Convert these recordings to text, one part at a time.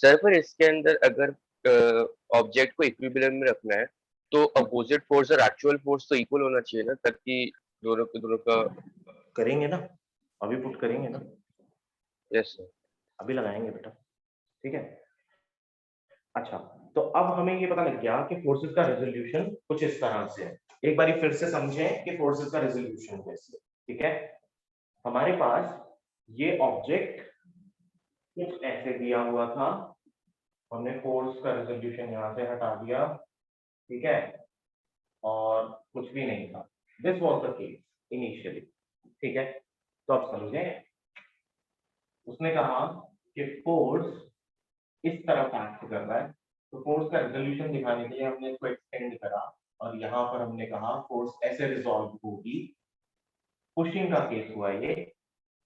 Sir पर इसके अंदर अगर ऑब्जेक्ट को इक्विलिब्रियम में रखना है तो अपोजिट फोर्स और एक्चुअल फोर्स तो इक्वल होना चाहिए ना, ताकि दोनों का। करेंगे ना, अभी पुट करेंगे ना। Yes sir. अभी लगाएंगे बेटा, ठीक है। अच्छा, तो अब हमें ये पता लग गया कि फोर्सेस का रेजोल्यूशन कुछ इस तरह से है। एक बारी फिर से समझें कि फोर्सेस का रेजोल्यूशन कैसे, ठीक है। हमारे पास ये ऑब्जेक्ट कुछ ऐसे दिया हुआ था, हमने फोर्स का रेजोल्यूशन यहां से हटा दिया, ठीक है, और कुछ भी नहीं था। This was the case initially, ठीक है। तो अब समझें, उसने कहा कि फोर्स इस तरफ एक्ट कर रहा है, तो फोर्स का रेजोल्यूशन दिखाने के लिए हमने इसको एक्सटेंड करा और यहां पर हमने कहा फोर्स ऐसे रिजॉल्व होगी। पुशिंग का केस हुआ ये,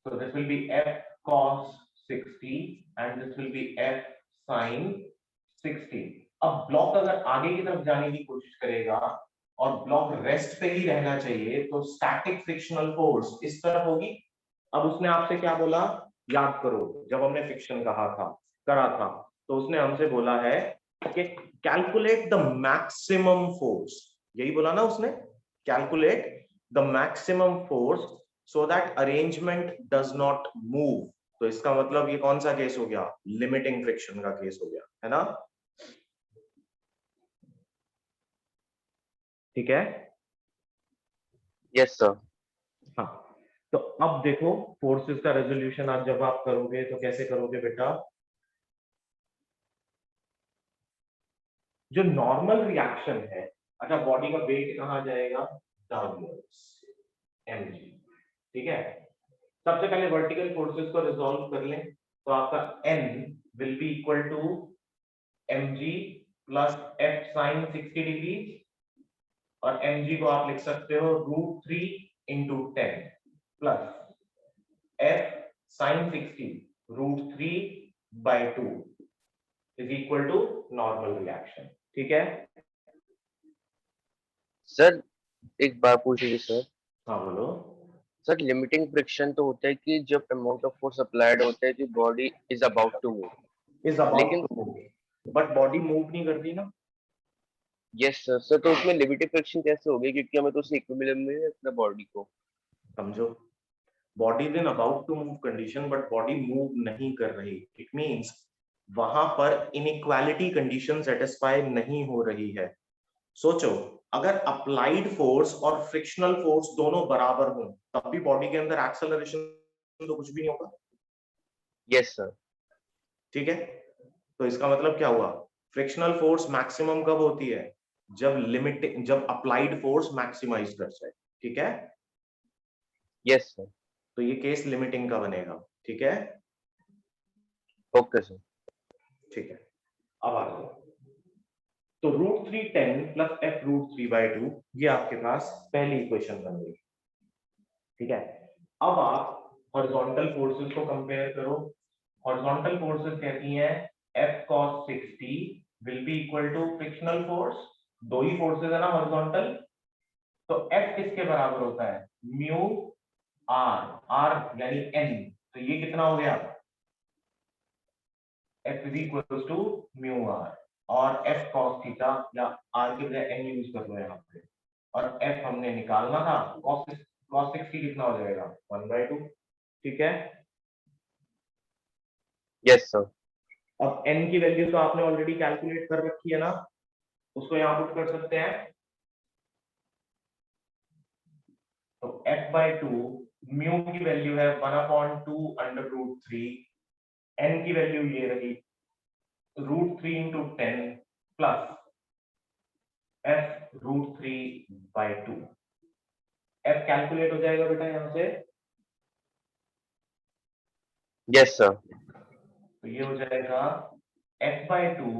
so this will be F cos 60 and this will be F sin 60। अब ब्लॉक अगर आगे की तरफ जाने की कोशिश करेगा और ब्लॉक रेस्ट पे ही रहना चाहिए तो स्टैटिक फ्रिक्शनल फोर्स इस तरफ होगी। अब उसने आपसे क्या बोला, याद करो, जब हमने फ्रिक्शन करा था तो उसने हमसे बोला है कि कैलकुलेट द मैक्सिमम फोर्स, यही बोला ना उसने, calculate the maximum force so that arrangement does not move. तो इसका मतलब ये कौन सा केस हो गया, लिमिटिंग फ्रिक्शन का केस हो गया, है ना, ठीक है। Yes sir. हाँ, तो अब देखो फोर्सेस का रेजोल्यूशन आज जब आप करोगे तो कैसे करोगे बेटा, जो नॉर्मल रिएक्शन है, अच्छा बॉडी का वेट कहाँ जाएगा, डाउनवर्ड्स, mg, ठीक है। सबसे पहले वर्टिकल फोर्सेस को रिजॉल्व कर लें, तो आपका n will be equal to mg plus f sin 60 degree, और mg को आप लिख सकते हो √3 into 10 plus f sin 60 √3 by 2 is equal to normal reaction, ठीक है। सर एक बात पूछिए सर। हाँ बोलो। सर लिमिटिंग फ्रिक्शन तो होता है कि जब अमाउंट ऑफ फोर्स अप्लाइड होता है कि body is about to move, is about लेकिन to move, but body move नहीं करती ना। Yes sir. सर तो उसमें लिमिटिंग फ्रिक्शन कैसे हो गई, क्योंकि हमें तो उसे इक्विलिब्रियम में रखना बॉडी को। समझो, body is in about to move condition but body move नहीं कर रही, इट मींस वहां पर इनइक्वालिटी कंडीशन सेटिस्फाई नहीं हो रही है। सोचो, अगर अप्लाइड फोर्स और फ्रिक्शनल फोर्स दोनों बराबर हों तब भी बॉडी के अंदर एक्सेलरेशन तो कुछ भी नहीं होगा, यस सर। ठीक है। तो इसका मतलब क्या हुआ, फ्रिक्शनल फोर्स मैक्सिमम कब होती है, जब अप्लाइड फोर्स मैक्सिमाइज कर जाए, ठीक है। Yes sir. तो ये केस लिमिटिंग का बनेगा, ठीक है। Okay sir. ठीक है, अब आ जाओ, तो √3 10 प्लस f √3/2 ये आपके पास पहली इक्वेशन बन गई, ठीक है। अब आप हॉरिजॉन्टल फोर्सेस को कंपेयर करो। हॉरिजॉन्टल फोर्सेस कहती हैं F cos 60 will be equal to frictional force, दो ही फोर्सेस है ना हॉरिजॉन्टल, तो F किसके बराबर होता है, म्यू r यानी n, तो ये कितना हो गया, F is equal to mu r, और F cos थीटा या r के बजाय n यूज कर लो यहाँ पे, और F हमने निकालना था, cos 60 कितना हो जाएगा 1/2, ठीक है। Yes sir. अब n की वैल्यू तो आपने ऑलरेडी कैलकुलेट कर रखी है ना, उसको यहाँ पुट कर सकते हैं, तो f/2 म्यू की वैल्यू है 1/2 √3, n की वैल्यू ये रही √3 into 10 plus f √3/2, f calculate हो जाएगा बेटा यहाँ से, यस सर। तो ये हो जाएगा f/2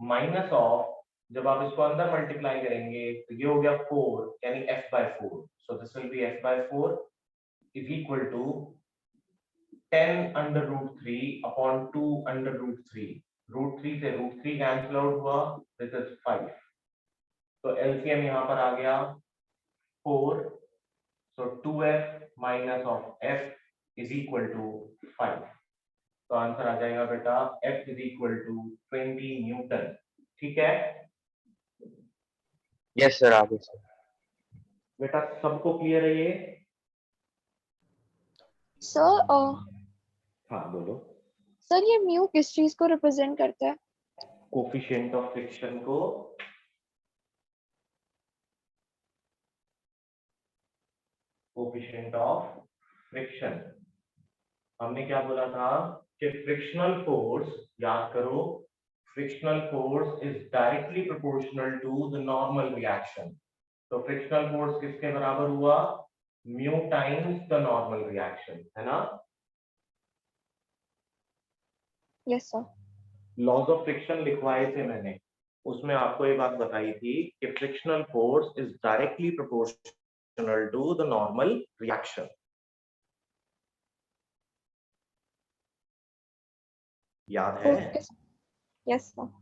माइनस ऑफ, जब आप इसको अंदर मल्टीप्लाई करेंगे तो ये हो गया 4 यानी f/4, so this will be f/4 is equal to 10 √3 upon 2 √3, √3 से √3 कैंसिल आउट हुआ, दिस इज 5, तो एलसीएम यहाँ पर आ गया 4, so 2f minus of f is equal to 5, तो आंसर आ जाएगा बेटा F is equal to 20 newton. ठीक है यस सर, आगे सर। बेटा, सबको क्लियर है ये? सर हाँ बोलो। सर ये म्यू किस चीज को रिप्रेजेंट करता है? कोफिशिएंट ऑफ फ्रिक्शन को। कोफिशिएंट ऑफ फ्रिक्शन, हमने क्या बोला था कि फ्रिक्शनल फोर्स, याद करो, frictional force is directly proportional to the normal reaction. तो फ्रिक्शनल फोर्स किसके बराबर हुआ? Mu times the normal reaction, है ना? Yes sir. Laws of friction लिखवाए थे मैंने, उसमें आपको ये बात बताई थी कि frictional force is directly proportional to the normal reaction. याद है? Yes sir.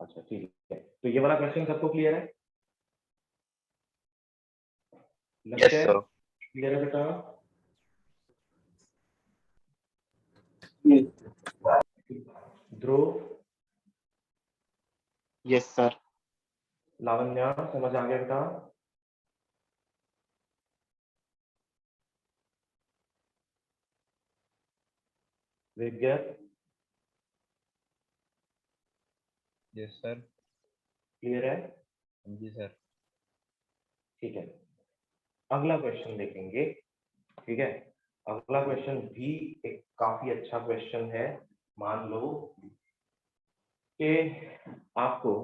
अच्छा ठीक है, तो ये वाला क्वेश्चन सबको क्लियर है? Yes sir. क्लियर है बेटा? ध्रुव, यस सर। लावण्या, समझ आ गया बेटा? विज्ञा, यस सर। क्लियर है? जी सर। ठीक है, अगला क्वेश्चन देखेंगे। ठीक है, अगला क्वेश्चन भी एक काफी अच्छा क्वेश्चन है। मान लो कि आपको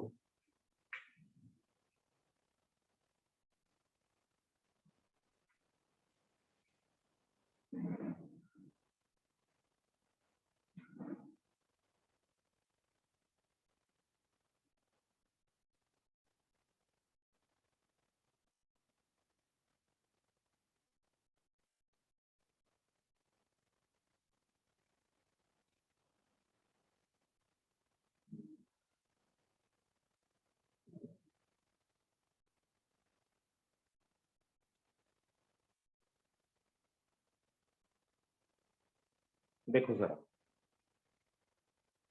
देखो जरा,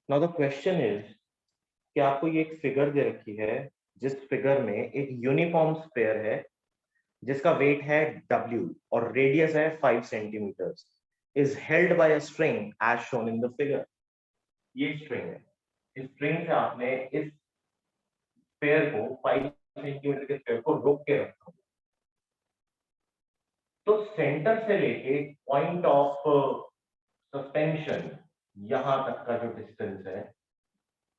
नाउ द क्वेश्चन इज कि आपको ये एक फिगर दे रखी है, जिस फिगर में एक यूनिफॉर्म स्फीयर है जिसका वेट है W और रेडियस है 5 centimetre, is held by a string as shown in the figure. ये स्ट्रिंग है, इस स्ट्रिंग से आपने इस स्फीयर को 5 सेंटीमीटर के स्फीयर को रोक के रखा। तो सेंटर से लेके पॉइंट ऑफ सस्पेंशन यहां तक का जो डिस्टेंस है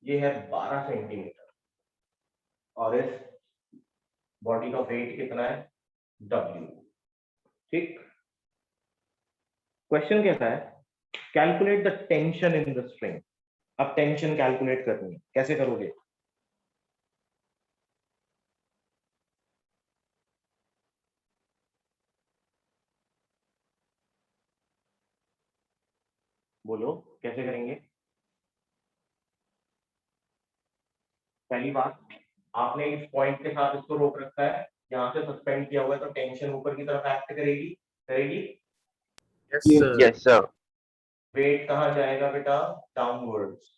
ये है 12 सेंटीमीटर, और इस बॉडी का वेट कितना है? W। ठीक, क्वेश्चन कहता है calculate the tension in the string. अब टेंशन कैलकुलेट करनी है, कैसे करोगे? बोलो कैसे करेंगे? पहली बात, आपने इस पॉइंट के साथ इसको रोक रखा है, यहां से सस्पेंड किया हुआ है, तो टेंशन ऊपर की तरफ एक्ट करेगी, करेगी। Yes sir. वेट कहां जाएगा बेटा? डाउनवर्ड्स।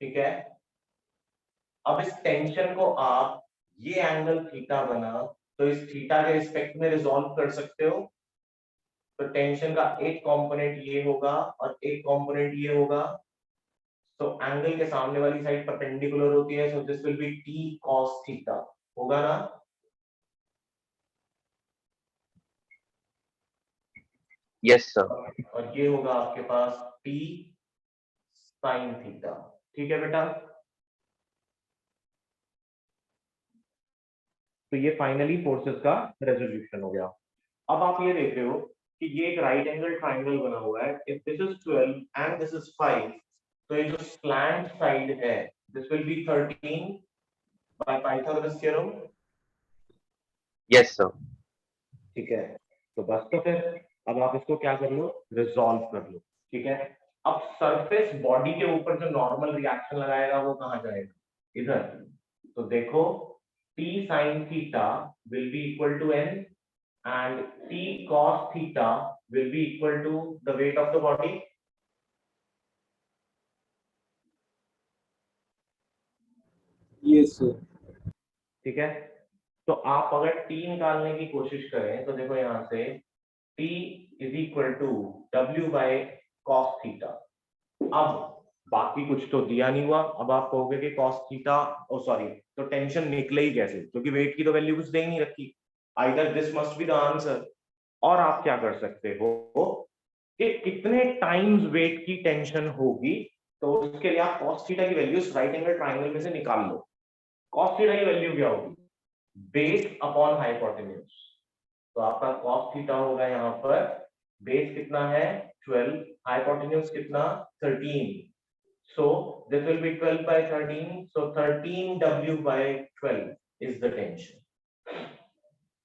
ठीक है, अब इस टेंशन को आप, ये एंगल थीटा बना, तो इस थीटा के रिस्पेक्ट में रिजॉल्व कर सकते हो। तो टेंशन का एक कंपोनेंट ये होगा और एक कंपोनेंट ये होगा। तो एंगल के सामने वाली साइड परपेंडिकुलर होती है, सो this will B t cos theta, होगा ना? Yes sir. और ये होगा आपके पास t sin थीटा। ठीक है बेटा, तो ये फाइनली फोर्सेस का रेजोल्यूशन हो गया। अब आप ये देख रहे हो कि ये एक राइट एंगल ट्राइंगल बना हुआ है, if this is 12 and this is 5, तो ये जो स्लैंट साइड है this will B 13 by Pythagoras theorem. Yes sir. ठीक है, तो बस तो फिर अब आप इसको क्या कर लो? रिजॉल्व कर लो। ठीक है, अब सरफेस बॉडी के ऊपर जो नॉर्मल रिएक्शन लगाएगा वो कहां जाएगा? इधर। तो देखो t sin theta will be equal to n and t cos theta will be equal to the weight of the body. Yes, sir. ठीक है, तो आप अगर T निकालने की कोशिश करें तो देखो यहाँ से T is equal to W by cos theta. अब बाकी कुछ तो दिया नहीं हुआ, अब आप कहोगे कि cos थीटा, ओ सॉरी, तो टेंशन निकले ही कैसे, क्योंकि वेट की तो वैल्यू कुछ दे ही नहीं रखी। Either this must be the answer, और आप क्या कर सकते हो कि कितने टाइम्स वेट की टेंशन होगी, तो उसके लिए आप cos थीटा की वैल्यू राइट एंगल ट्राइंगल में से निकाल लो। cos थीटा की वैल्यू क्या होगी, बेस अपॉन हाइपोटेन्यूज। तो आपका cos थीटा होगा यहाँ पर, बेस कितना है 12, हाइपोटेन्यूज कितना 13, so this will be 12 by 13, so 13 W by 12 is the tension।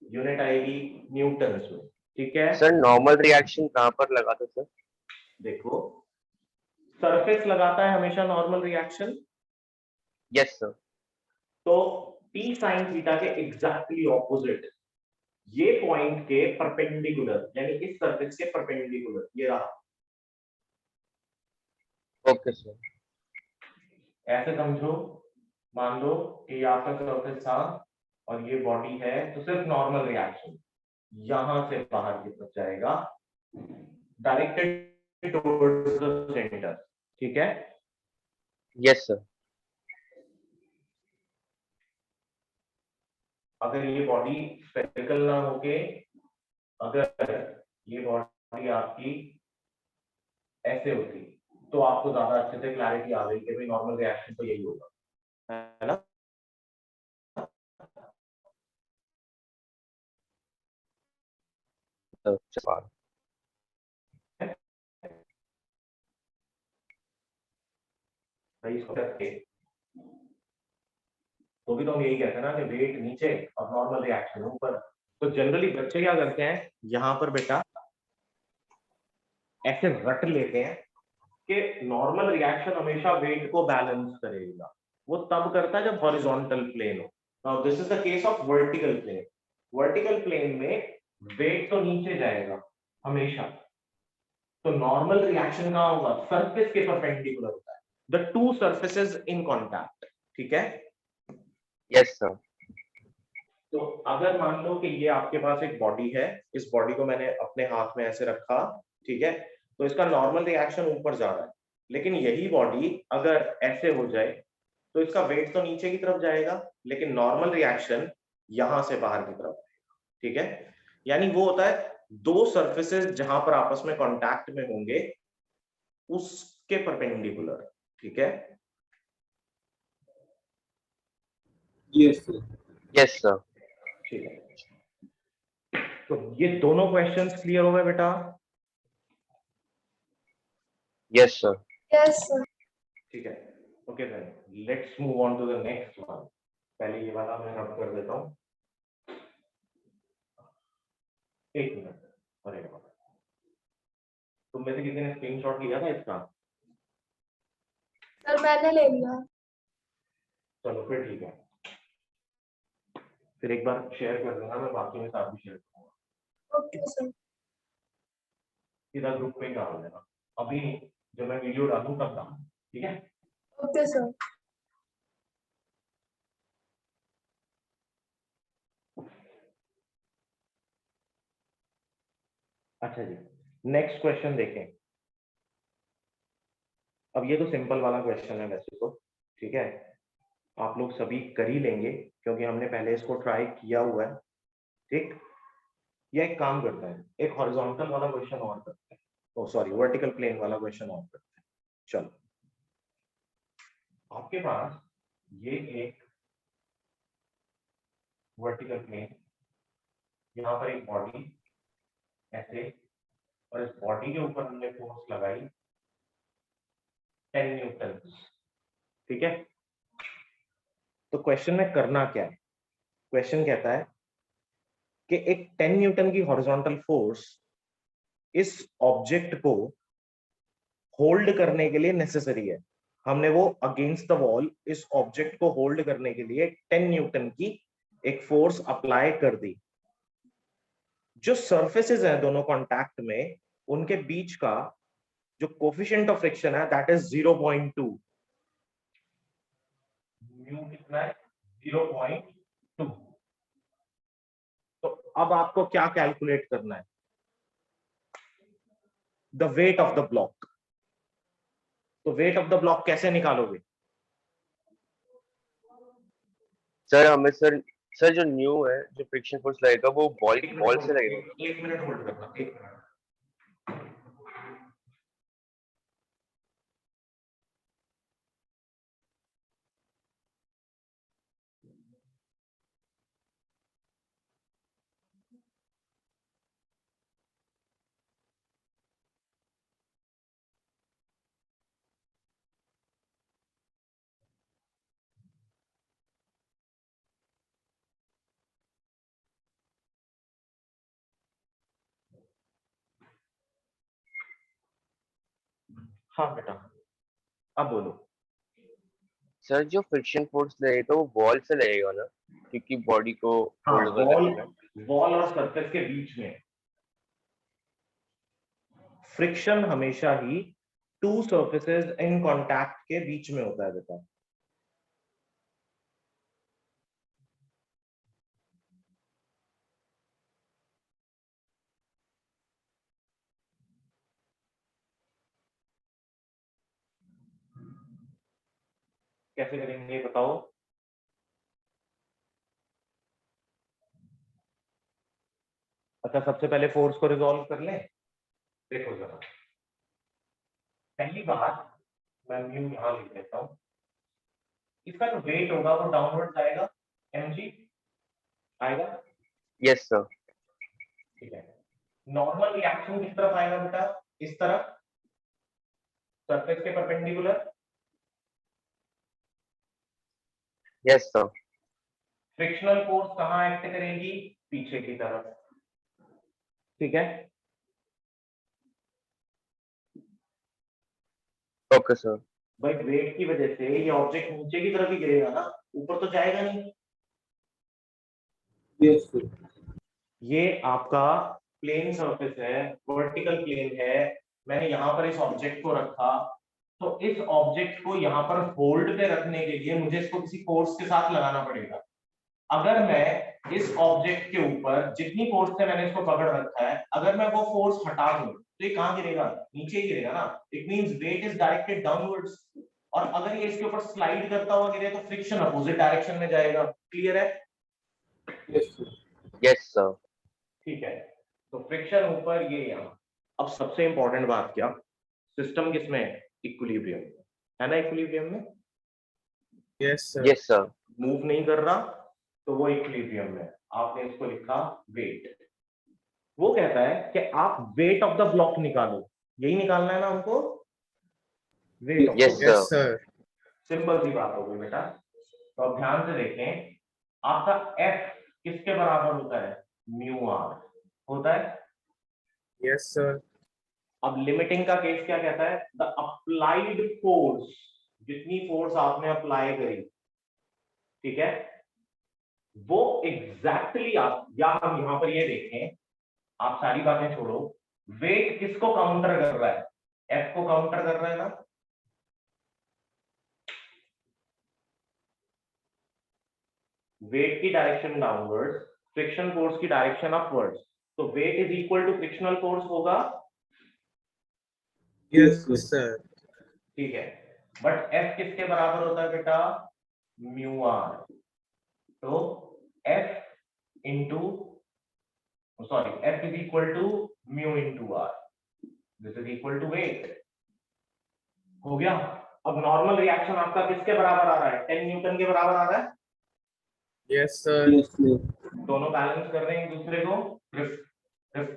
Unit आएगी न्यूटन्स में, ठीक है सर नॉर्मल रिएक्शन कहाँ पर लगा था सर? देखो सरफेस लगाता है हमेशा नॉर्मल रिएक्शन, यस सर। तो T sin थीटा के एग्जैक्टली ऑपोजिट, ये पॉइंट के परपेंडिकुलर, यानी इस सरफेस के परपेंडिकुलर ये रहा। Okay sir. ऐसे समझो, मान लो कि ये आपका सरफेस था और ये बॉडी है, तो सिर्फ नॉर्मल रिएक्शन यहां से बाहर की तरफ जाएगा, डायरेक्टेड टुवर्ड्स द सेंटर, ठीक है। Yes sir. अगर ये बॉडी स्फेरिकल ना होके, अगर ये बॉडी आपकी ऐसे होती, तो आपको ज्यादा अच्छे से क्लैरिटी आ गई कि भाई नॉर्मल रिएक्शन तो यही होगा, है ना। सर भाई इसको करके तो भी तो हम यही कहते हैं ना कि वेट नीचे और नॉर्मल रिएक्शन ऊपर। तो जनरली बच्चे क्या करते हैं, यहाँ पर बेटा ऐसे रट लेते हैं कि नॉर्मल रिएक्शन हमेशा वेट को बैलेंस करेगा। वो तब करता है जब हॉरिजॉन्टल प्लेन हो। Now this is the case of vertical plane. Vertical plane में वेट तो नीचे जाएगा हमेशा, तो नॉर्मल रिएक्शन कहाँ होगा, सरफेस के परपेंडिकुलर होता है, the two surfaces in contact, ठीक है। Yes sir. तो अगर मान लो कि ये आपके पास एक बॉडी है, इस बॉडी को मैंने अपने हाथ में ऐसे रखा, ठीक है, तो इसका नॉर्मल रिएक्शन ऊपर जा रहा है, लेकिन यही बॉडी अगर ऐसे हो जाए तो इसका वेट तो नीचे की तरफ जाएगा, लेकिन नॉर्मल रिएक्शन यहां से बाहर की तरफ, ठीक है। यानी वो होता है दो सरफेसेस जहां पर आपस में कांटेक्ट में होंगे उसके परपेंडिकुलर, ठीक है। Yes, sir. Yes sir. ठीक है, तो ये दोनों क्वेश्चंस क्लियर हो गए बेटा। Yes sir. Yes, sir. ठीक है, okay then let's move on to the next one. पहले ये वाला मैं रब कर देता हूँ, एक मिनट। अरे तुम में से किसी ने स्क्रीनशॉट लिया था इसका? सर मैंने ले लिया। चलो फिर ठीक है, फिर एक बार शेयर कर दूंगा, मैं बाकी में साथ भी शेयर करूंगा। Okay sir. सीधा ग्रुप पे डाल देना, अभी जब मैं वीडियो डालूं तब डालूं, ठीक है। Okay sir. अच्छा जी, नेक्स्ट क्वेश्चन देखें। अब ये तो सिंपल वाला क्वेश्चन है वैसे तो, ठीक है, आप लोग सभी कर ही लेंगे क्योंकि हमने पहले इसको ट्राई किया हुआ है, ठीक। ये एक काम करता है, एक हॉरिजॉन्टल वाला क्वेश्चन और करते हैं, ओ सॉरी वर्टिकल प्लेन वाला क्वेश्चन और करते हैं। चलो, आपके पास ये एक वर्टिकल प्लेन, यहाँ पर एक बॉडी ऐसे, और इस बॉडी के ऊपर हमने फोर्स लगाई 10 न्यूटन, ठीक है। तो क्वेश्चन में करना क्या है, क्वेश्चन कहता है कि एक 10 न्यूटन की हॉरिजॉन्टल फोर्स इस ऑब्जेक्ट को होल्ड करने के लिए नेसेसरी है। हमने वो अगेंस्ट द वॉल इस ऑब्जेक्ट को होल्ड करने के लिए 10 न्यूटन की एक फोर्स अप्लाई कर दी। जो सरफेसेस हैं दोनों कांटेक्ट में, उनके बीच का जो कोफिशिएंट ऑफ फ्रिक्शन है दैट इज 0.2। म्यू कितना है? 0.2। तो अब आपको क्या कैलकुलेट करना है? The weight of the block. तो वेट ऑफ द ब्लॉक कैसे निकालोगे? सर हमें सर जो न्यू है, जो फ्रिक्शन फोर्स लगेगा वो बॉल से लगेगा। एक मिनट होल्ड करना, एक मिनट। हाँ बेटा, अब बोलो। सर जो फ्रिक्शन फोर्स लगेगा वो बॉल से लगेगा ना, क्योंकि बॉडी को हाँ, होल्ड वगैरह करना है। बॉल और सरफेस के बीच में फ्रिक्शन हमेशा ही टू सरफेसेस इन कांटेक्ट के बीच में होता है बेटा। कैसे करेंगे ये बताओ? अच्छा, सबसे पहले फोर्स को रिजॉल्व कर लें। देखो जरा, पहली बात मैं म्यू यहां लिख देता हूं। इसका जो वेट होगा वो डाउनवर्ड जाएगा, mg आएगा। Yes sir. ठीक है। नॉर्मल रिएक्शन किस तरफ आएगा बेटा? इस तरफ, सरफेस के perpendicular. Yes sir. Frictional force कहां एक्ट करेगी? पीछे की तरफ। ठीक है। Okay sir. भाई वेट की वजह से ये ऑब्जेक्ट नीचे की तरफ ही गिरेगा ना, ऊपर तो जाएगा नहीं। Yes, sir. ये आपका प्लेन सरफेस है, वर्टिकल प्लेन है। मैंने यहाँ पर इस ऑब्जेक्ट को रखा, तो इस ऑब्जेक्ट को यहाँ पर होल्ड पे रखने के लिए मुझे इसको किसी फोर्स के साथ लगाना पड़ेगा। अगर मैं इस ऑब्जेक्ट के ऊपर जितनी फोर्स से मैंने इसको पकड़ रखा है, अगर मैं वो फोर्स हटा दूं तो ये कहां गिरेगा? नीचे ही गिरेगा ना। It means weight is directed downwards. और अगर ये इसके ऊपर स्लाइड करता हुआ गिरे तो फ्रिक्शन अपोजिट डायरेक्शन में जाएगा। क्लियर है? Yes, sir. Yes sir. ठीक है। तो फ्रिक्शन ऊपर, ये यहाँ। अब सबसे इंपॉर्टेंट बात क्या, सिस्टम किसमें है? इक्विलिब्रियम है ना। इक्विलिब्रियम में Yes, sir. Yes sir. Move नहीं कर रहा तो वो इक्विलिब्रियम में। आपने इसको लिखा वेट। वो कहता है कि आप वेट ऑफ द ब्लॉक निकालो। यही निकालना है ना हमको, weight of yes Yes, sir. sir. Simple सी बात हो गई बेटा। तो अब ध्यान से देखें, आपका एफ किसके बराबर होता है? म्यू आर होता है। Yes, sir. अब लिमिटिंग का केस क्या कहता है? द अप्लाइड फोर्स, जितनी फोर्स आपने अप्लाई करी, ठीक है, वो एग्जैक्टली आप, या हम यहां पर ये देखें, आप सारी बातें छोड़ो, वेट किसको काउंटर कर रहा है? एफ को काउंटर कर रहा है ना। वेट की डायरेक्शन डाउनवर्ड्स, फ्रिक्शन फोर्स की डायरेक्शन अपवर्ड्स। तो weight is equal to frictional force होगा। Yes, sir. ठीक है। बट एफ किसके बराबर होता है बेटा? Mu R. तो F into, sorry, F is equal to mu into R. This is equal to weight. हो गया। अब नॉर्मल रिएक्शन आपका किसके बराबर आ रहा है? 10 न्यूटन के बराबर आ रहा है। Yes, sir. Yes, sir. दोनों बैलेंस कर रहे हैं एक दूसरे को।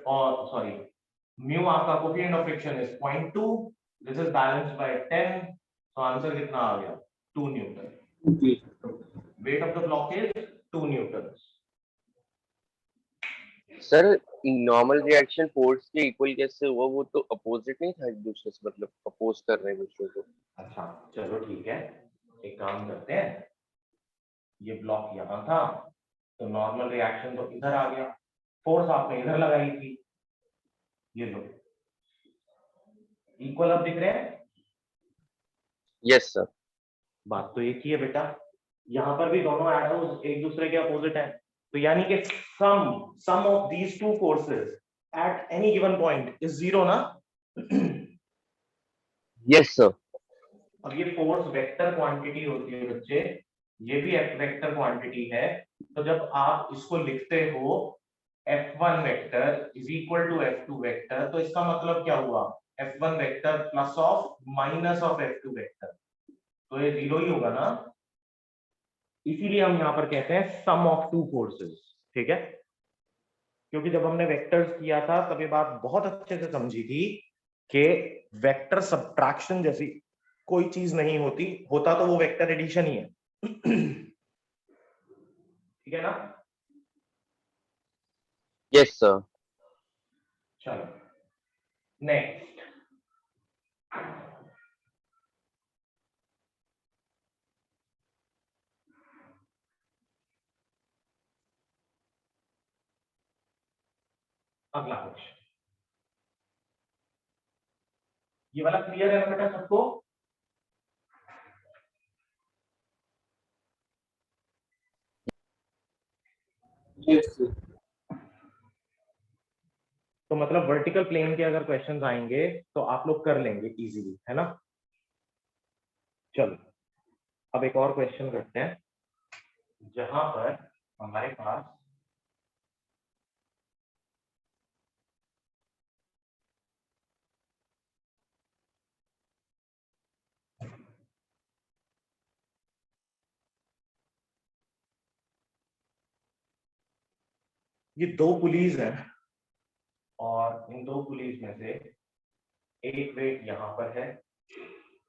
और सॉरी, म्यू आपका coefficient of friction is 0.2, this is balanced bye 10। तो आंसर कितना आ गया? 2 Newton. Okay. Weight of the block is 2 Newton. Sir normal reaction force के इक्वल कैसे हुआ? वो तो अपोजिट नहीं था एक दूसरे से, मतलब अपोज कर रहे हैं एक दूसरे को। अच्छा चलो ठीक है, एक काम करते हैं, ये ब्लॉक यहाँ था तो नॉर्मल रिएक्शन तो इधर आ गया। फोर्स आपने इधर लगाई थी, ये लो, इक्वल अब दिख रहे हैं? Yes sir. बात तो एक ही है बेटा, यहाँ पर भी दोनों एरोज एक दूसरे के अपोजिट हैं, तो यानी कि sum of these two forces at any given point is zero ना। Yes sir. अब ये फोर्स वेक्टर क्वांटिटी होती है बच्चे, ये भी वेक्टर क्वांटिटी है, तो जब आप इसको लिखते हो F1 vector is equal to F2 vector, तो इसका मतलब क्या हुआ, F1 vector plus of minus of F2 vector, तो ये जीरो ही होगा ना। इसीलिए हम यहाँ पर कहते हैं सम ऑफ टू फोर्सेस, ठीक है, क्योंकि जब हमने वेक्टर्स किया था तब ये बात बहुत अच्छे से समझी थी कि वेक्टर सब्ट्रैक्शन जैसी कोई चीज नहीं होती, होता तो वो वेक्टर एडिशन ही है। ठीक है ना। Yes sir. चलो नेक्स्ट, अगला क्वेश्चन, ये वाला क्लियर है ना बेटा सबको? Yes, sir. तो मतलब वर्टिकल प्लेन के अगर क्वेश्चंस आएंगे तो आप लोग कर लेंगे इजीली, है ना। चलो अब एक और क्वेश्चन करते हैं, जहां पर हमारे पास ये दो पुलीज हैं और इन दो पुलीज में से एक वेट यहां पर है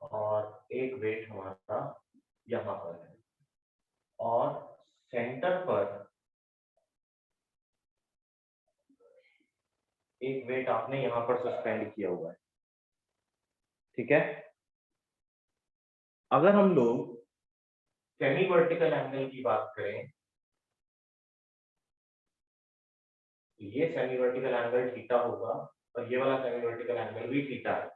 और एक वेट हमारा यहां पर है, और सेंटर पर एक वेट आपने यहां पर सस्पेंड किया हुआ है, ठीक है। अगर हम लोग सेमी वर्टिकल एंगल की बात करें, तो ये सेमी वर्टिकल एंगल थीटा होगा और ये वाला सेमी वर्टिकल एंगल भी थीटा है।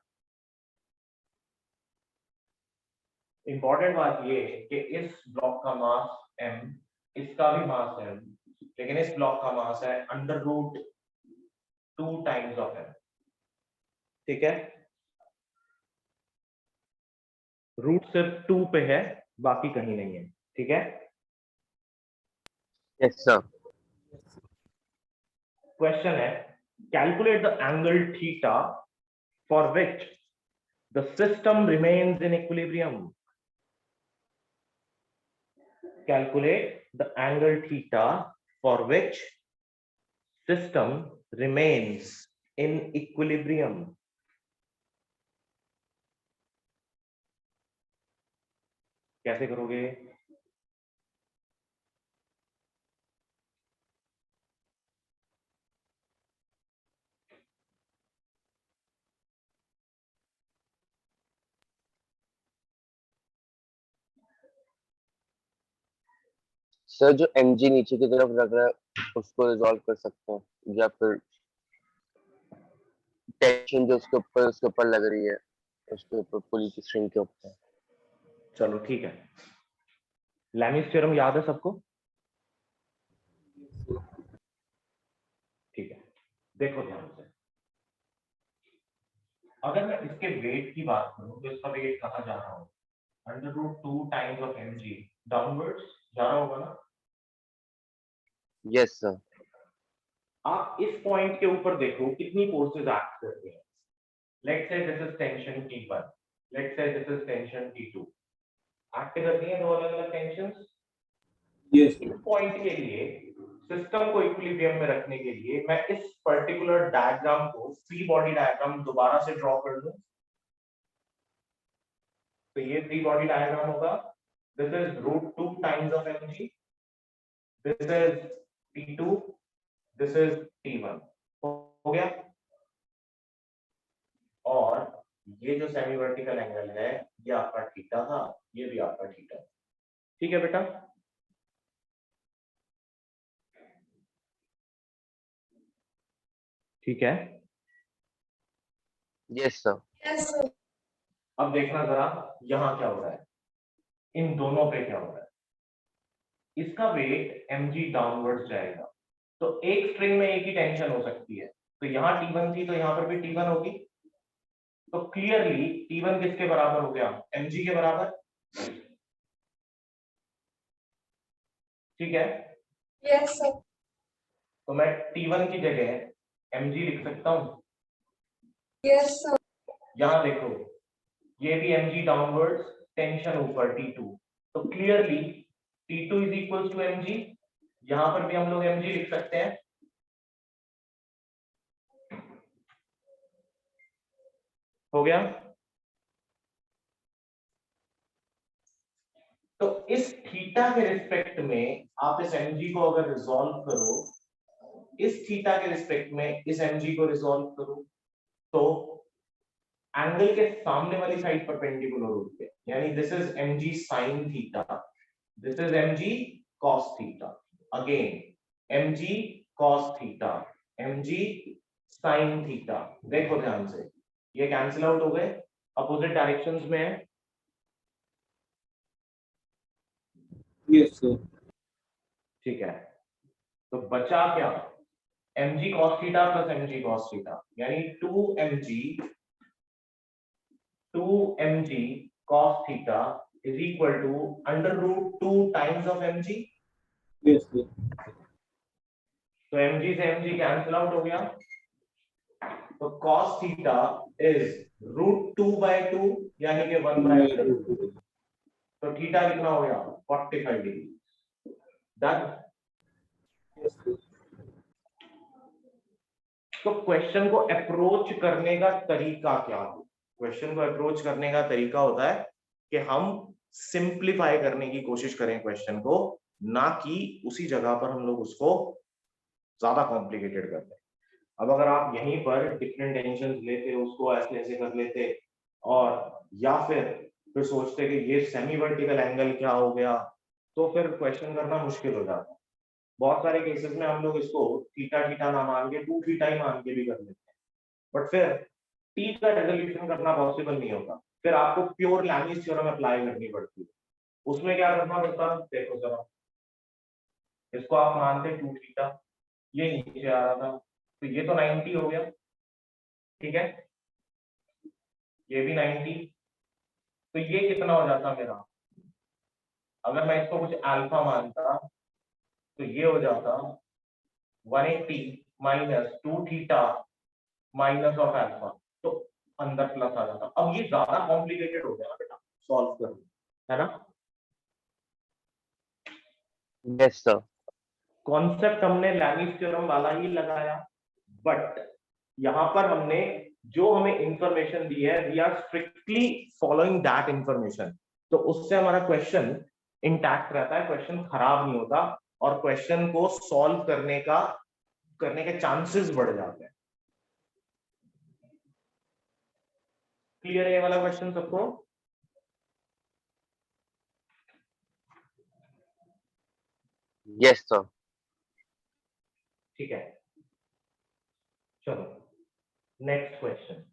इंपॉर्टेंट बात ये है कि इस ब्लॉक का मास m, इसका भी मास m, लेकिन इस ब्लॉक का मास है √2 टाइम्स ऑफ m, ठीक है। रूट सिर्फ 2 पे है, बाकी कहीं नहीं है, ठीक है। Yes sir. क्वेश्चन है, calculate the angle theta for which the system remains in equilibrium. Calculate the angle theta for which system remains in equilibrium. कैसे करोगे? सर जो mg नीचे की तरफ लग रहा है उसको रिजॉल्व कर सकते हैं, या फिर टेंशन जो उसके ऊपर लग रही है उसके ऊपर पुली की स्ट्रिंग के ऊपर। चलो ठीक है, लैमिस थ्योरम याद है सबको? ठीक है, देखो ध्यान से, अगर मैं इसके वेट की बात करूं तो इसका वेट कहां जा रहा होगा, √2 टाइम्स ऑफ mg डाउनवर्ड्स जा रहा होगा ना। Yes sir. आप इस पॉइंट के ऊपर देखो कितनी फोर्सेस एक्ट कर रही हैं। Let's say this is tension T1, let's say this is tension T2, act कर रही हैं दो अलग अलग टेंशंस। Yes, इस sir. पॉइंट के लिए सिस्टम को इक्विलिब्रियम में रखने के लिए मैं इस पर्टिकुलर डायग्राम को फ्री बॉडी डायग्राम दोबारा से ड्रॉ कर दूं, तो ये फ्री बॉडी डायग्राम होगा, this is √2 times of mg, this is T2, this is T1, हो गया। और ये जो सेमी वर्टिकल एंगल है ये आपका थीटा था, ये भी आपका थीटा, ठीक है बेटा। ठीक है। Yes sir. Yes, sir. अब देखना जरा यहां क्या हो रहा है, इन दोनों पे क्या हो रहा है। इसका वेट mg डाउनवर्ड्स जाएगा, तो एक स्ट्रिंग में एक ही टेंशन हो सकती है, तो यहाँ T1 थी तो यहाँ पर भी T1 होगी। तो क्लियरली T1 किसके बराबर हो गया, mg के बराबर। ठीक है, Yes, sir. तो मैं T1 की जगह mg लिख सकता हूं। Yes, sir. यहां देखो, ये भी mg डाउनवर्ड्स, टेंशन ऊपर T2, तो clearly T2 is equal to mg। यहां पर भी हम लोग mg लिख सकते हैं। हो गया। तो इस थीटा के रिस्पेक्ट में आप इस mg को अगर रिजॉल्व करो, इस थीटा के रिस्पेक्ट में इस mg को रिजॉल्व करो, तो एंगल के सामने वाली साइड परपेंडिकुलर होती है, यानी this is mg sin theta, this is mg cos theta, again mg cos theta, mg sin theta. देखो ध्यान से, ये कैंसिल आउट हो गए, अपोजिट डायरेक्शंस में है। Yes, sir. ठीक है, तो बचा क्या, mg cos theta plus mg cos theta, यानी 2mg cos theta is equal to √2 times of mg। Yes, sir. तो mg से mg कैंसिल आउट हो गया, तो cos थीटा इज √2/2 यानी कि 1/2। तो थीटा कितना हो गया, 45 डिग्री। डन। Yes, sir. तो क्वेश्चन को अप्रोच करने का तरीका क्या हो, क्वेश्चन को अप्रोच करने का तरीका होता है कि हम सिंप्लीफाई करने की कोशिश करें क्वेश्चन को, ना कि उसी जगह पर हम लोग उसको ज्यादा कॉम्प्लिकेटेड कर दें। अब अगर आप यहीं पर डिफरेंट टेंशंस लेते, उसको ऐसे ऐसे कर लेते, और या फिर सोचते कि ये सेमी वर्टिकल एंगल क्या हो गया, तो फिर क्वेश्चन करना मुश्किल हो जाता है। बहुत सारे केसेस में हम लोग इसको थीटा थीटा ना मान के 2 थीटा ही मान के भी कर लेते हैं, बट फिर टी का रेजोल्यूशन करना पॉसिबल नहीं होता, फिर आपको प्योर लैमिस थ्योरम अप्लाई करनी पड़ती है। उसमें क्या करना पड़ता है, देखो जरा, इसको आप मानते 2 थीटा, ये नीचे आ रहा था, तो ये तो 90 हो गया, ठीक है, ये भी 90, तो ये कितना हो जाता मेरा, अगर मैं इसको कुछ अल्फा मानता तो ये हो जाता 180 minus 2 theta minus of alpha, तो अंदर प्लस आ जाता। अब ये ज्यादा कॉम्प्लिकेटेड हो गया ना बेटा सॉल्व करना, है ना। Yes sir. कॉन्सेप्ट हमने लैमिस थ्योरम वाला ही लगाया, बट यहां पर हमने जो हमें इंफॉर्मेशन दी है, we are strictly following that information, तो उससे हमारा क्वेश्चन इंटैक्ट रहता है, क्वेश्चन खराब नहीं होता, और क्वेश्चन को सॉल्व करने के चांसेस बढ़ जाते हैं। क्लियर है ये वाला क्वेश्चन सबको? Yes sir. ठीक है, चलो नेक्स्ट क्वेश्चन।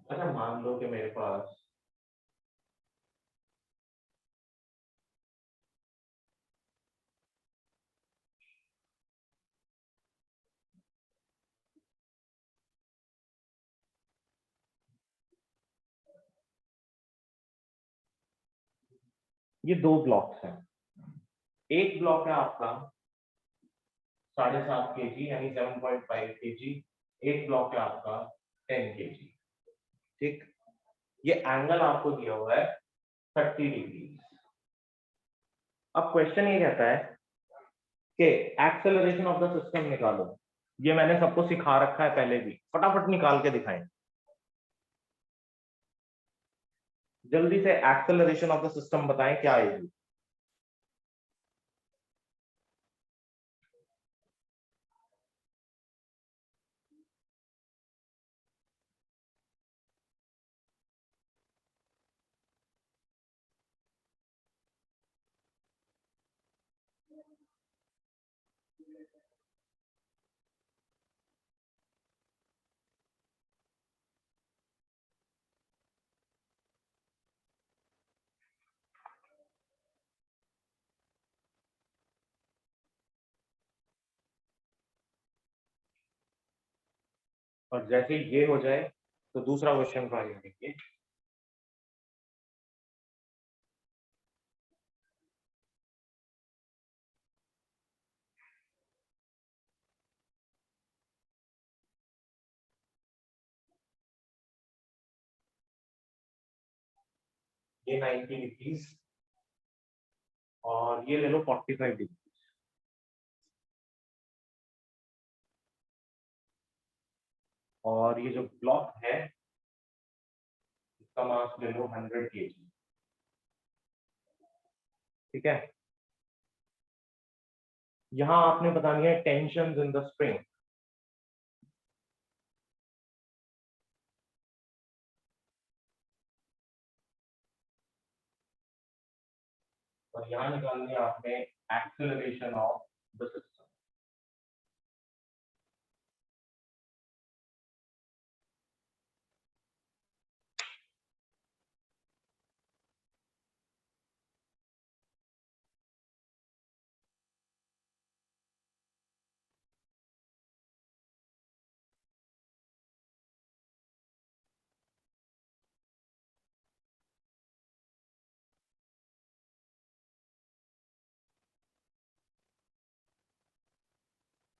अच्छा, मान लो कि मेरे पास ये 2 ब्लॉक्स हैं, एक ब्लॉक है आपका 7.5 kg यानी 7.5 kg, एक ब्लॉक है आपका 10 kg। ठीक, ये एंगल आपको दिया हुआ है 30 डिग्री। अब क्वेश्चन ये कहता है कि एक्सेलरेशन ऑफ द सिस्टम निकालो। ये मैंने सबको सिखा रखा है पहले भी, फटाफट निकाल के दिखाएं। जल्दी से एक्सेलरेशन ऑफ द सिस्टम बताएं क्या आएगी। और जैसे ही ये हो जाए तो दूसरा क्वेश्चन का देखिए। ये 90 डिग्रीज और ये ले लो 45 डिग्री, और ये जो ब्लॉक है इसका मास ले लो 100 kg। ठीक है, यहां आपने बतानी है टेंशन इन द स्प्रिंग। और यहां निकालनी है आपने एक्सेलरेशन ऑफ द सिस्टम।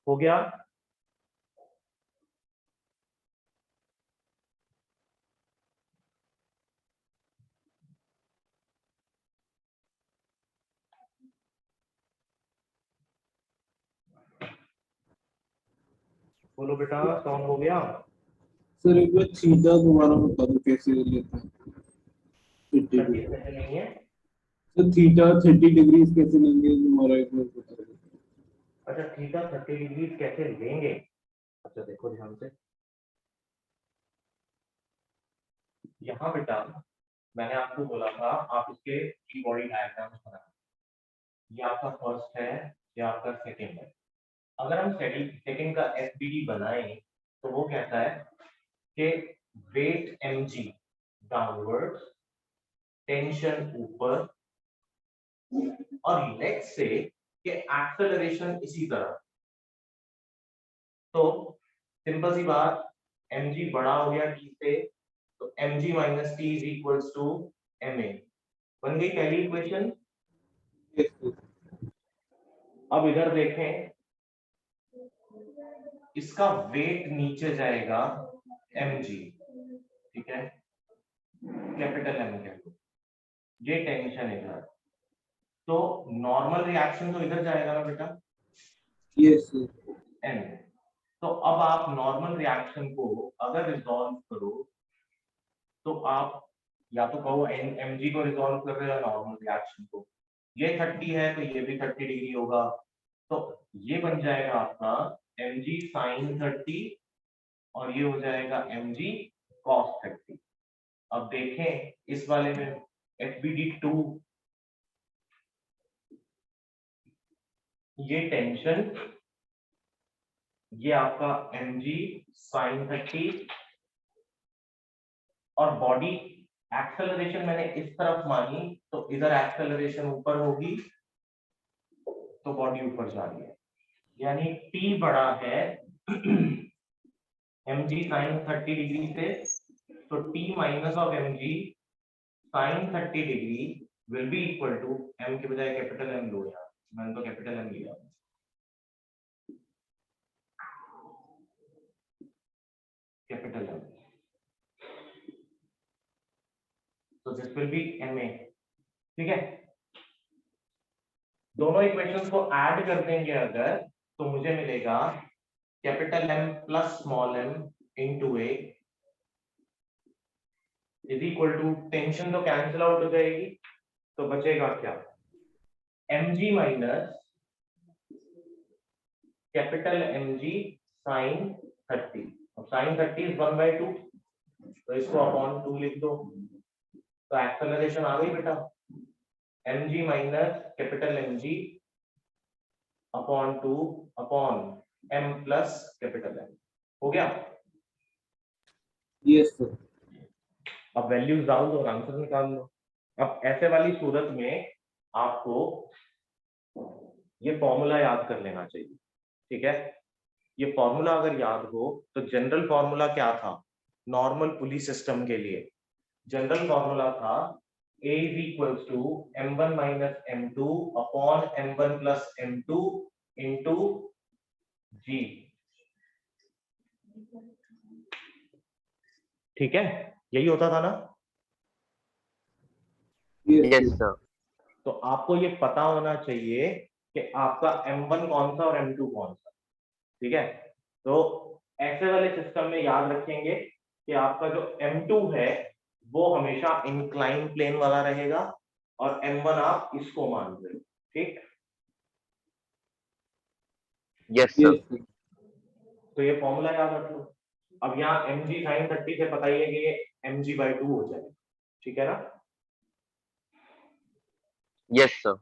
हो गया? बोलो बेटा, सॉल्व हो गया? सर एक बार थीटा दोबारा बता दो कैसे लेते हैं। 30 सर डिग्री कैसे नहीं है? सर थीटा 30 डिग्री कैसे लेंगे दोबारा एक बार बता दो। अच्छा, थीटा 30 डिग्री कैसे लेंगे? अच्छा देखो ध्यान से, यहाँ बेटा मैंने आपको बोला था आप इसके की बॉडी डायग्राम्स बनाएं। ये आपका फर्स्ट है, ये आपका सेकंड है। अगर हम सेकंड का एफबीडी बनाएं तो वो कहता है कि वेट mg डाउनवर्ड्स, टेंशन ऊपर, और लेट्स से कि एक्सेलरेशन इसी तरह। तो सिंपल सी बात, mg बड़ा हो गया t से, तो mg minus T is equals to ma। बन गई पहली इक्वेशन। Yes, sir. अब इधर देखें, इसका वेट नीचे जाएगा mg, ठीक है, कैपिटल M के, ये टेंशन इधर, तो नॉर्मल रिएक्शन तो इधर जाएगा ना बेटा, Yes, sir. n। तो अब आप नॉर्मल रिएक्शन को अगर रिजॉल्व करो तो आप या तो कहो mg को रिजॉल्व कर रहे हो नॉर्मल रिएक्शन को, ये 30 है तो ये भी 30 डिग्री होगा, तो ये बन जाएगा आपका mg sin 30 और ये हो जाएगा mg cos 30। अब देखें इस वाले में FBD2, ये टेंशन, ये आपका mg sin 30, और बॉडी एक्सेलरेशन मैंने इस तरफ मानी तो इधर एक्सेलरेशन ऊपर होगी तो बॉडी ऊपर जा रही है, यानी t बड़ा है mg sin 30 डिग्री से, तो t minus of mg sin 30 degree will be equal to, m के बजाय कैपिटल M लो यार, मैंने तो कैपिटल M लिया, कैपिटल M, तो दिस विल बी ma। ठीक है, दोनों इक्वेशंस को ऐड कर देंगे अगर तो मुझे मिलेगा capital M plus small m into a is equal to, tension तो कैंसिल आउट हो जाएगी, तो बचेगा क्या, mg minus capital mg sine 30। अब साइन 30 इज 1/2, तो इसको अपॉन 2 लिख दो, तो एक्सेलरेशन आ गई बेटा, mg minus capital mg upon 2 upon m plus capital M, हो गया। Yes sir. अब वैल्यूज डाल दो और आंसर निकाल लो। अब ऐसे वाली सूरत में आपको ये फॉर्मूला याद कर लेना चाहिए, ठीक है। ये फॉर्मूला अगर याद हो तो जनरल फॉर्मूला क्या था नॉर्मल पुली सिस्टम के लिए, जनरल फॉर्मूला था A is equals to m1 minus m2 upon m1 plus m2 into G, ठीक है, यही होता था ना। Yes sir. तो आपको ये पता होना चाहिए कि आपका m1 कौन सा और m2 कौन सा, ठीक है। तो ऐसे वाले सिस्टम में याद रखेंगे कि आपका जो m2 है वो हमेशा इंक्लाइन प्लेन वाला रहेगा और m1 आप इसको मान रहे हो, ठीक। Yes sir. यस तो ये फॉर्मूला याद रख लो। अब यहाँ mg sin 30 से पता ही है कि ये mg/2 हो जाएगा, ठीक है ना। Yes sir.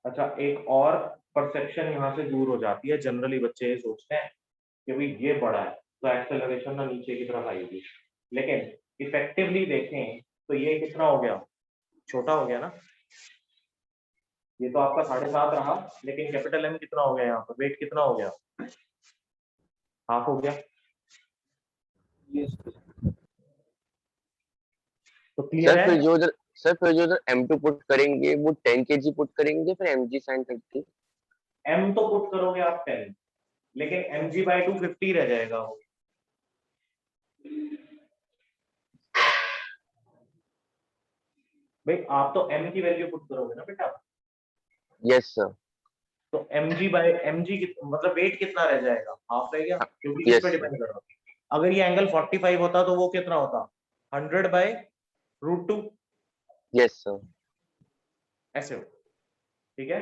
अच्छा, एक और परसेप्शन यहाँ से दूर हो जाती है, जनरली बच्चे ये सोचते हैं कि भाई ये बड़ा है तो एक्सेलरेशन ना नीचे की तरफ आएगी, लेकिन इफेक्टिवली देखें तो ये कितना हो गया, छोटा हो गया ना। ये तो आपका 7.5 रहा, लेकिन कैपिटल M कितना हो गया, यहाँ पर वेट कितना हो गया, हाफ हो गया। यस तो क्लियर है। सर फिर जो उधर M2 पुट करेंगे वो 10 kg पुट करेंगे फिर mg sin 30। M तो पुट करोगे आप 10, लेकिन mg/2 50 रह जाएगा वो। भाई आप तो m की वैल्यू पुट करोगे ना बेटा, यस सर। तो mg मतलब वेट कितना रह जाएगा, हाफ रह गया, क्योंकि किस यस पे सर। डिपेंड कर रहा है। अगर ये एंगल 45 होता तो वो कितना होता, 100/√2, यस सर। ऐसे हो, ठीक है।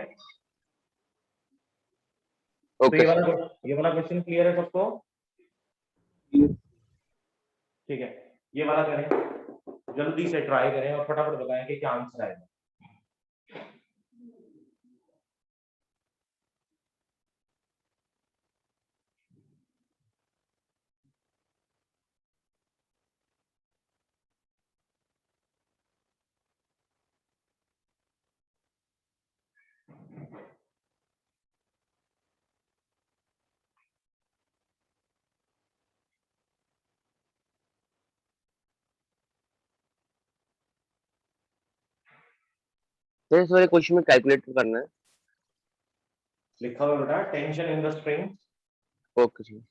तो ओके सर। ये वाला क्वेश्चन क्लियर है सबको, यस ठीक है। ये वाला करें, जल्दी से ट्राई करें और फटाफट बताएं कि क्या आंसर आएगा। सर इस वाले क्वेश्चन में कैलकुलेट करना है। लिखा हुआ बेटा, tension in the string, okay sir.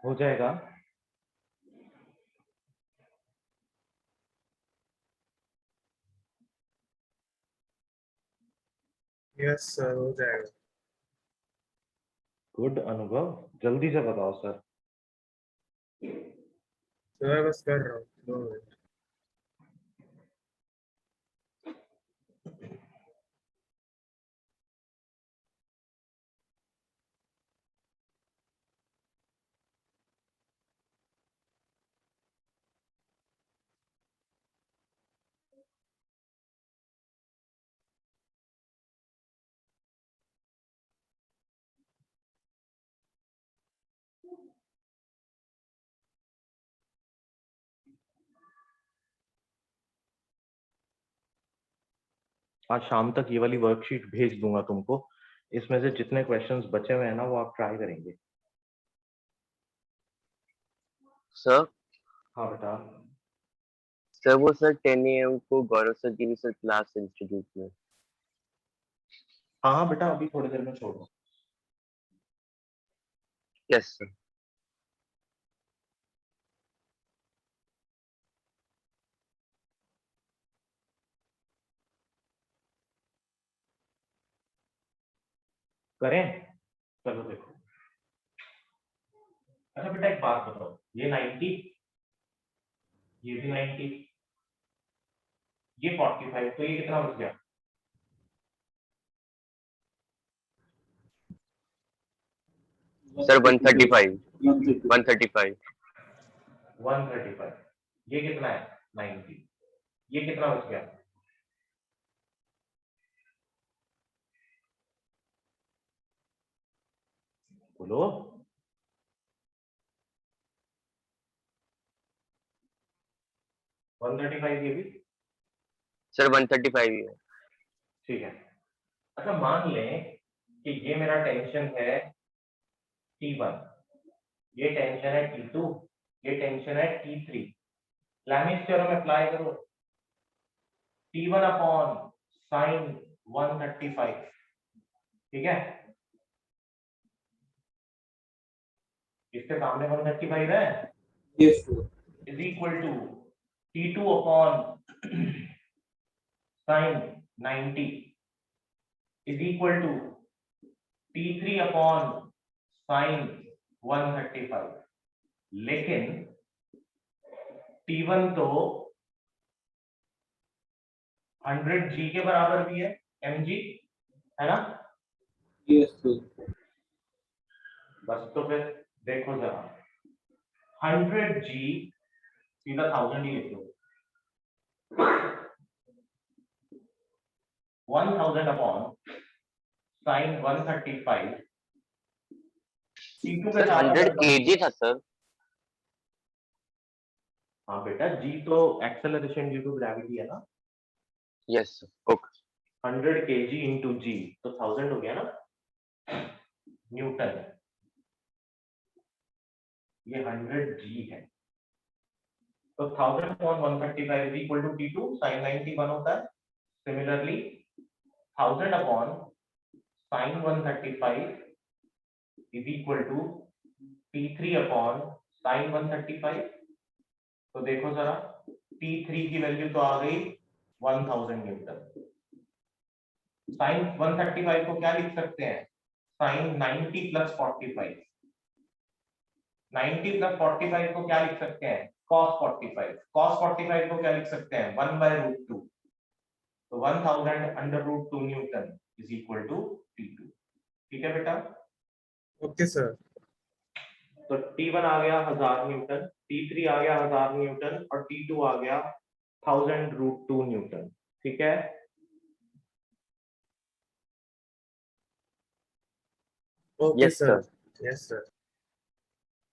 हो जाएगा। यस सर हो जाएगा। गुड अनुभव, जल्दी से बताओ सर। तो मैं बस कर रहा हूँ 2 मिनट। आज शाम तक ये वाली वर्कशीट भेज दूंगा तुमको। इसमें से जितने क्वेश्चंस बचे हुए हैं ना वो आप ट्राई करेंगे। सर हाँ बेटा। सर वो सर 10 AM को गौरव सर की भी सर क्लास इंस्टीट्यूट में। हाँ हाँ बेटा, अभी थोड़ी देर में छोड़ो। Yes sir. करें? चलो देखो। अच्छा बेटा एक बात बताओ, ये 90, ये भी 90, ये 45, तो ये कितना बच गया? सर 135 135 135, ये कितना है? 90, ये कितना बच गया? बोलो। 135 ये भी? सर 135 ही है। ठीक है। अच्छा मान लें कि ये मेरा टेंशन है T1, ये टेंशन है T2, ये टेंशन है T3। लैमिस थ्योरम अप्लाई करो। T1 अपॉन साइन 135, ठीक है? इसके सामने 135 है, Yes, sir. Is equal to T2 upon sine 90 is equal to T3 upon sine 135। लेकिन T1 तो 100G के बराबर भी है, mg, है ना? Yes, sir. बस तो फिर देखो जरा, 100G सीधा 1000 ही लिख लो। 1000 अपॉन साइन 135 C2 के सर साथ 100 kg था सर। हाँ बेटा, G तो एक्सेलरेशन ड्यू टू ग्रेविटी है ना। Yes sir. Okay 100 kg into G तो 1000 हो गया ना, न्यूटन। ये 100G है, तो 1000 upon 135 is equal to T2 sin 90 1 होता है। Similarly 1000 upon sin 135 is equal to T3 upon sin 135। तो देखो जरा, T3 की वैल्यू तो आ गई 1000 न्यूटन। sin 135 को क्या लिख सकते हैं? sin 90 plus 45। 90 प्लस 45 को क्या लिख सकते हैं? cos 45। cos 45 को क्या लिख सकते हैं? 1/√2। तो 1000 under root 2 newton is equal to T2। ठीक है बेटा? Okay sir. तो T1 आ गया 1000 न्यूटन, T3 आ गया 1000 न्यूटन और T2 आ गया 1000√2 न्यूटन। ठीक है? Okay yes sir. Sir. Yes sir.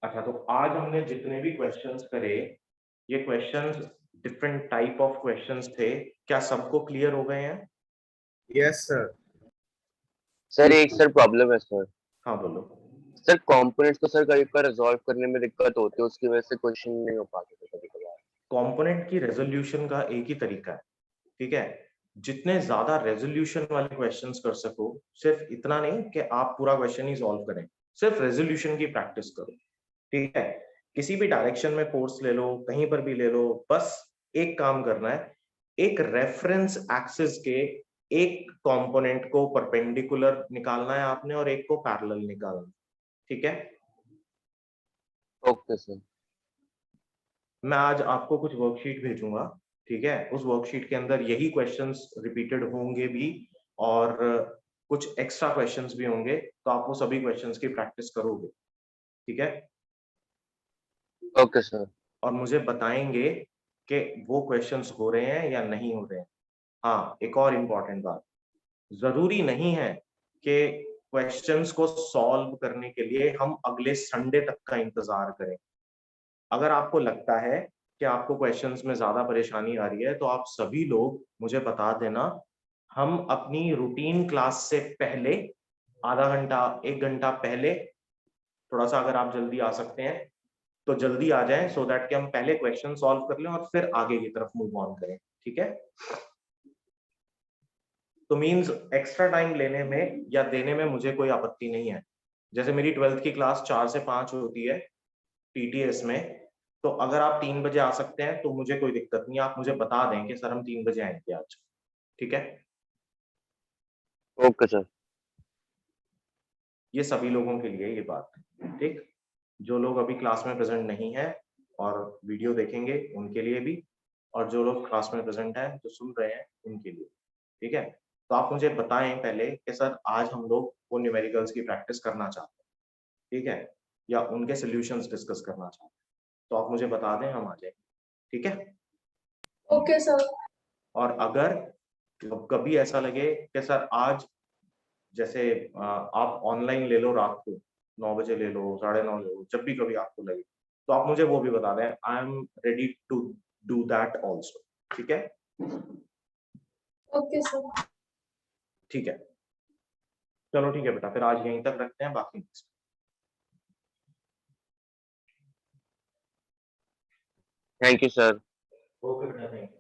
अच्छा, तो आज हमने जितने भी क्वेश्चंस करे, ये questions different type of questions थे। क्या सबको क्लियर हो गए हैं? Yes sir. सर एक सर प्रॉब्लम है सर। हाँ बोलो। सर कंपोनेंट्स को सर कभी कभार रिजॉल्व करने में दिक्कत होती है, उसकी वजह से क्वेश्चन नहीं हो पाते थे कभी कभार। कंपोनेंट की रेजोल्यूशन का एक ही तरीका है, ठीक है? जितने ज्यादा रेजोल्यूशन वाले क्वेश्चंस कर सको, सिर्फ इतना नहीं कि आप पूरा क्वेश्चन ही सॉल्व करें, सिर्फ रेजोल्यूशन की प्रैक्टिस करो, ठीक है? किसी भी डायरेक्शन में कोर्स ले लो, कहीं पर भी ले लो, बस एक काम करना है, एक रेफरेंस एक्सिस के एक कंपोनेंट को परपेंडिकुलर निकालना है आपने और एक को पैरेलल निकालना है, ठीक है? Okay sir. मैं आज आपको कुछ वर्कशीट भेजूंगा, ठीक है? उस वर्कशीट के अंदर यही क्वेश्चंस रिपीटेड होंगे भी और कुछ एक्स्ट्रा क्वेश्चंस भी होंगे, तो आप वो सभी क्वेश्चंस की प्रैक्टिस करोगे, ठीक है? Okay sir. और मुझे बताएंगे कि वो क्वेश्चंस हो रहे हैं या नहीं हो रहे हैं। हाँ, एक और इम्पॉर्टेंट बात, जरूरी नहीं है कि क्वेश्चंस को सॉल्व करने के लिए हम अगले संडे तक का इंतजार करें। अगर आपको लगता है कि आपको क्वेश्चंस में ज्यादा परेशानी आ रही है, तो आप सभी लोग मुझे बता देना, हम अपनी रूटीन क्लास से पहले आधा घंटा 1 घंटा पहले थोड़ा सा अगर आप जल्दी आ सकते हैं तो जल्दी आ जाएं, सो दैट कि हम पहले क्वेश्चन सॉल्व कर लें और फिर आगे की तरफ मूव ऑन करें, ठीक है। तो मींस एक्स्ट्रा टाइम लेने में या देने में मुझे कोई आपत्ति नहीं है। जैसे मेरी 12th की क्लास 4 से 5 होती है टीटीएस में, तो अगर आप 3 बजे आ सकते हैं तो मुझे कोई दिक्कत नहीं है, आप मुझे बता दें कि सर हम 3 बजे आएंगे आज, ठीक है। Okay sir. ये सभी लोगों के लिए ये बात, ठीक। जो लोग अभी क्लास में प्रेजेंट नहीं है और वीडियो देखेंगे उनके लिए भी, और जो लोग क्लास में प्रेजेंट है जो सुन रहे हैं उनके लिए, ठीक है। तो आप मुझे बताएं पहले कि सर आज हम लोग वो न्यूमेरिकल्स की प्रैक्टिस करना चाहते हैं, ठीक है, या उनके सॉल्यूशंस डिस्कस करना चाहते हैं, तो आप मुझे बता दें, हम आ जाएंगे, ठीक है। Okay, sir. और अगर कभी ऐसा लगे कि सर आज जैसे आप ऑनलाइन ले लो, रात को 9 बजे ले लो, 9:30 ले लो, जब भी कभी आपको लगे तो आप मुझे वो भी बता दें, I am ready to do that also, ठीक है। Okay, sir. ठीक है, चलो ठीक है बेटा, फिर आज यहीं तक रखते हैं, बाकी थैंक यू सर। ओके बेटा, थैंक यू।